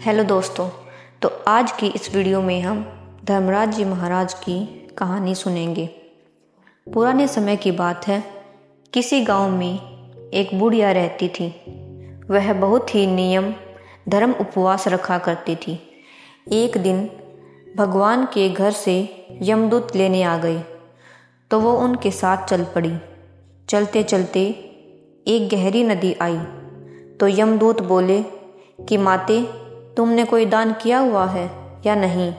Hello दोस्तों। तो आज की इस वीडियो में हम धर्मराज जी महाराज की कहानी सुनेंगे। पुराने समय की बात है। किसी गांव में एक बुढ़िया रहती थी। वह बहुत ही नियम धर्म उपवास रखा करती थी। एक दिन भगवान के घर से यमदूत लेने आ गए तो वो उनके साथ चल पड़ी। चलते चलते एक गहरी नदी आई तो यमदूत बोले कि माते, तुमने कोई दान किया हुआ है या नहीं।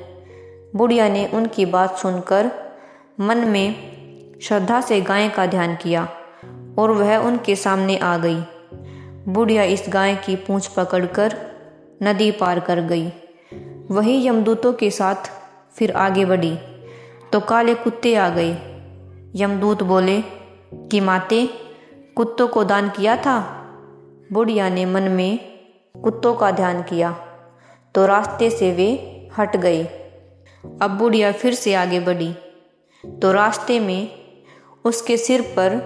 बुढ़िया ने उनकी बात सुनकर मन में श्रद्धा से गाय का ध्यान किया और वह उनके सामने आ गई। बुढ़िया इस गाय की पूंछ पकड़कर नदी पार कर गई। वही यमदूतों के साथ फिर आगे बढ़ी तो काले कुत्ते आ गए। यमदूत बोले कि माते, कुत्तों को दान किया था। बुढ़िया ने मन में कुत्तों का ध्यान किया तो रास्ते से वे हट गए। अब बुढ़िया फिर से आगे बढ़ी तो रास्ते में उसके सिर पर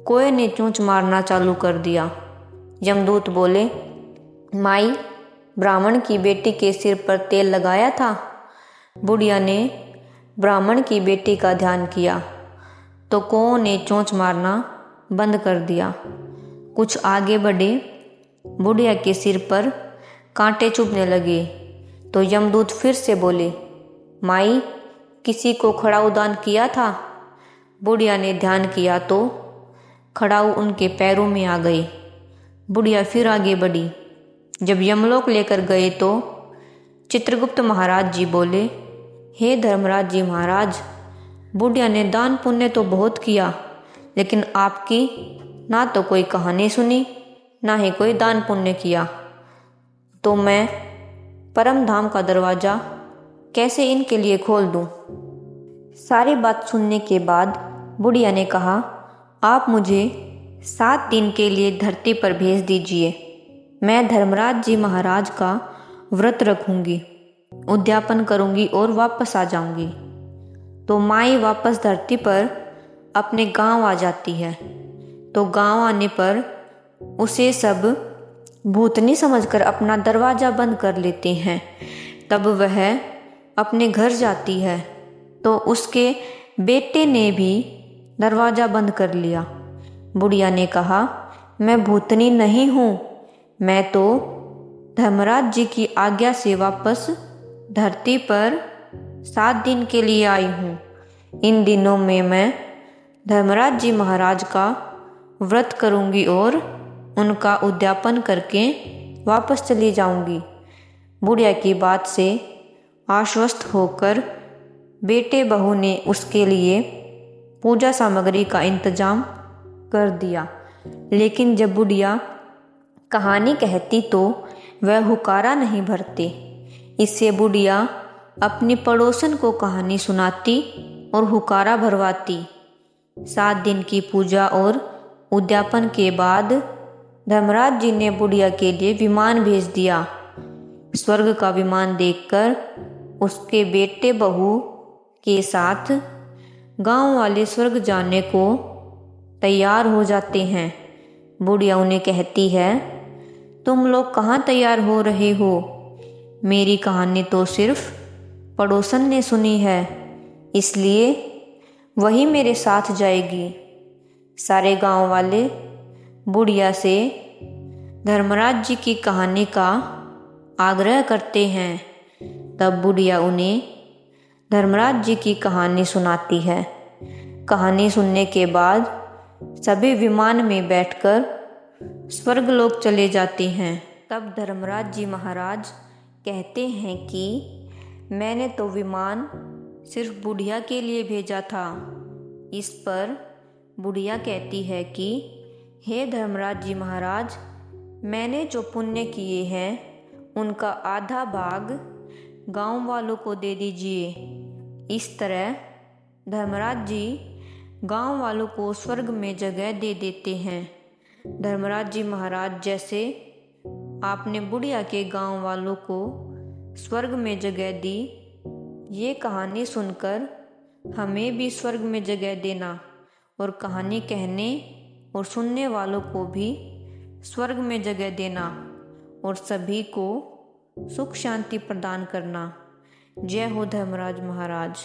कोए ने चोंच मारना चालू कर दिया। यमदूत बोले, माई, ब्राह्मण की बेटी के सिर पर तेल लगाया था। बुढ़िया ने ब्राह्मण की बेटी का ध्यान किया तो कोओं ने चोंच मारना बंद कर दिया। कुछ आगे बढ़े, बुढ़िया के सिर पर कांटे चुभने लगे तो यमदूत फिर से बोले, माई, किसी को खड़ाऊ दान किया था। बुढ़िया ने ध्यान किया तो खड़ाऊ उनके पैरों में आ गए। बुढ़िया फिर आगे बढ़ी। जब यमलोक लेकर गए तो चित्रगुप्त महाराज जी बोले, हे धर्मराज जी महाराज, बुढ़िया ने दान पुण्य तो बहुत किया, लेकिन आपकी ना तो कोई कहानी सुनी ना ही कोई दान पुण्य किया, तो मैं परम धाम का दरवाज़ा कैसे इनके लिए खोल दूं। सारी बात सुनने के बाद बुढ़िया ने कहा, आप मुझे 7 दिन के लिए धरती पर भेज दीजिए। मैं धर्मराज जी महाराज का व्रत रखूंगी, उद्यापन करूंगी और वापस आ जाऊंगी। तो माई वापस धरती पर अपने गांव आ जाती है। तो गांव आने पर उसे सब भूतनी समझकर अपना दरवाज़ा बंद कर लेते हैं। तब वह अपने घर जाती है तो उसके बेटे ने भी दरवाज़ा बंद कर लिया। बुढ़िया ने कहा, मैं भूतनी नहीं हूँ, मैं तो धर्मराज जी की आज्ञा से वापस धरती पर 7 दिन के लिए आई हूँ। इन दिनों में मैं धर्मराज जी महाराज का व्रत करूँगी और उनका उद्यापन करके वापस चली जाऊंगी। बुढ़िया की बात से आश्वस्त होकर बेटे बहू ने उसके लिए पूजा सामग्री का इंतजाम कर दिया। लेकिन जब बुढ़िया कहानी कहती तो वह हुकारा नहीं भरते। इससे बुढ़िया अपनी पड़ोसन को कहानी सुनाती और हुकारा भरवाती। 7 दिन की पूजा और उद्यापन के बाद धर्मराज जी ने बुढ़िया के लिए विमान भेज दिया। स्वर्ग का विमान देखकर उसके बेटे बहू के साथ गांव वाले स्वर्ग जाने को तैयार हो जाते हैं। बुढ़िया उन्हें कहती है, तुम लोग कहाँ तैयार हो रहे हो? मेरी कहानी तो सिर्फ पड़ोसन ने सुनी है, इसलिए वही मेरे साथ जाएगी। सारे गांव वाले बुढ़िया से धर्मराज जी की कहानी का आग्रह करते हैं। तब बुढ़िया उन्हें धर्मराज जी की कहानी सुनाती है। कहानी सुनने के बाद सभी विमान में बैठकर स्वर्गलोक चले जाते हैं। तब धर्मराज जी महाराज कहते हैं कि मैंने तो विमान सिर्फ बुढ़िया के लिए भेजा था। इस पर बुढ़िया कहती है कि हे धर्मराज जी महाराज, मैंने जो पुण्य किए हैं उनका आधा भाग गांव वालों को दे दीजिए। इस तरह धर्मराज जी गांव वालों को स्वर्ग में जगह दे देते हैं। धर्मराज जी महाराज जैसे आपने बुढ़िया के गांव वालों को स्वर्ग में जगह दी, ये कहानी सुनकर हमें भी स्वर्ग में जगह देना और कहानी कहने और सुनने वालों को भी स्वर्ग में जगह देना और सभी को सुख शांति प्रदान करना। जय हो धर्मराज महाराज।